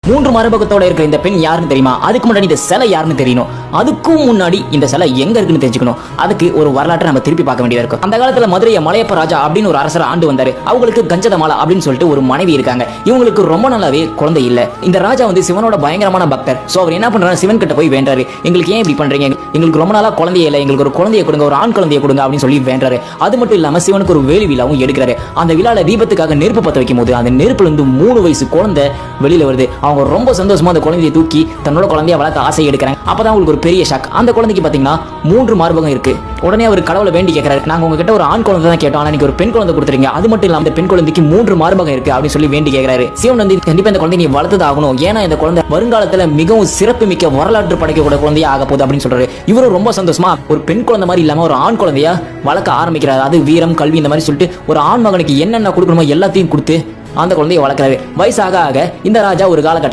3 மார்பகத்தோட இருக்கிற இந்த பெண் யாருன்னு தெரியுமா? அதுக்கு முன்னாடி இந்த சிலை யாருன்னு தெரியணும். அதுக்கும் முன்னாடி இந்த சிலை எங்க இருக்குன்னு தெரிஞ்சுக்கணும். அதுக்கு ஒரு வரலாற்றை நம்ம திருப்பி பார்க்க வேண்டியதா இருக்கும். அந்த காலத்துல மதுரையை மலையப்ப ராஜா அப்படின்னு ஒரு அரசர் ஆண்டு வந்தாரு. அவங்களுக்கு கஞ்சதமாலா அப்படின்னு சொல்லிட்டு ஒரு மனைவி இருக்காங்க. இவங்களுக்கு ரொம்ப நாளாவே குழந்தை இல்ல. இந்த ராஜா வந்து சிவனோட பயங்கரமான பக்தர். சோ அவர் என்ன பண்றாரு, சிவன் கிட்ட போய் வேண்டாரு, எங்களுக்கு ஏன் இப்படி பண்றீங்க, எங்களுக்கு ரொம்ப நாளா குழந்தையே இல்ல, எங்களுக்கு ஒரு குழந்தையை கொடுங்க, ஒரு ஆண் குழந்தையை கொடுங்க அப்படின்னு சொல்லி வேண்டாரு. அது மட்டும் இல்லாம சிவனுக்கு ஒரு வேலி விழாவும் எடுக்கிறாரு. அந்த விழால தீபத்துக்காக நெருப்பு பத்த வைக்கும் போது அந்த நெருப்புல இருந்து 3 வயசு குழந்தை வெளியில வருது. அவங்க ரொம்ப சந்தோஷமா அந்த குழந்தையை தூக்கி தன்னோட குழந்தைய வளர்க்க ஆசை எடுக்கிறாங்க. அப்பதான் உங்களுக்கு ஒரு பெரிய ஷாக். அந்த குழந்தைக்கு பாத்தீங்கன்னா 3 மார்பகம் இருக்கு. உடனே அவர் கடவுளை வேண்டி கேட்கிறாரு, நாங்க உங்ககிட்ட ஒரு ஆண் குழந்தை தான் கேட்டோம், ஆனா நீங்க ஒரு பெண் குழந்தை கொடுத்துறீங்க, அது மட்டும் இல்லாம இந்த பெண் குழந்தைக்கு 3 மார்பகம் இருக்கு அப்படின்னு சொல்லி வேண்டி கேட்கிறாரு. சிவன் வந்து கண்டிப்பா இந்த குழந்தை நீ வளர்த்தது ஆகணும், ஏன்னா இந்த குழந்தை வருங்காலத்துல மிகவும் சிறப்பு மிக்க வரலாற்று படைக்கக்கூடிய குழந்தையா ஆக போகுது அப்படின்னு சொல்றாரு. இவரும் ரொம்ப சந்தோஷமா ஒரு பெண் குழந்தை மாதிரி இல்லாம ஒரு ஆண் குழந்தையா வளர்க்க ஆரம்பிக்கிறாரு. அது வீரம் கல்வி இந்த மாதிரி சொல்லிட்டு ஒரு ஆண் மகனுக்கு என்னென்ன கொடுக்கணுமோ எல்லாத்தையும் கொடுத்து அந்த குழந்தையை வளர்க்கிறாரு. வயசாக ஆக இந்த ராஜா ஒரு காலகட்டம்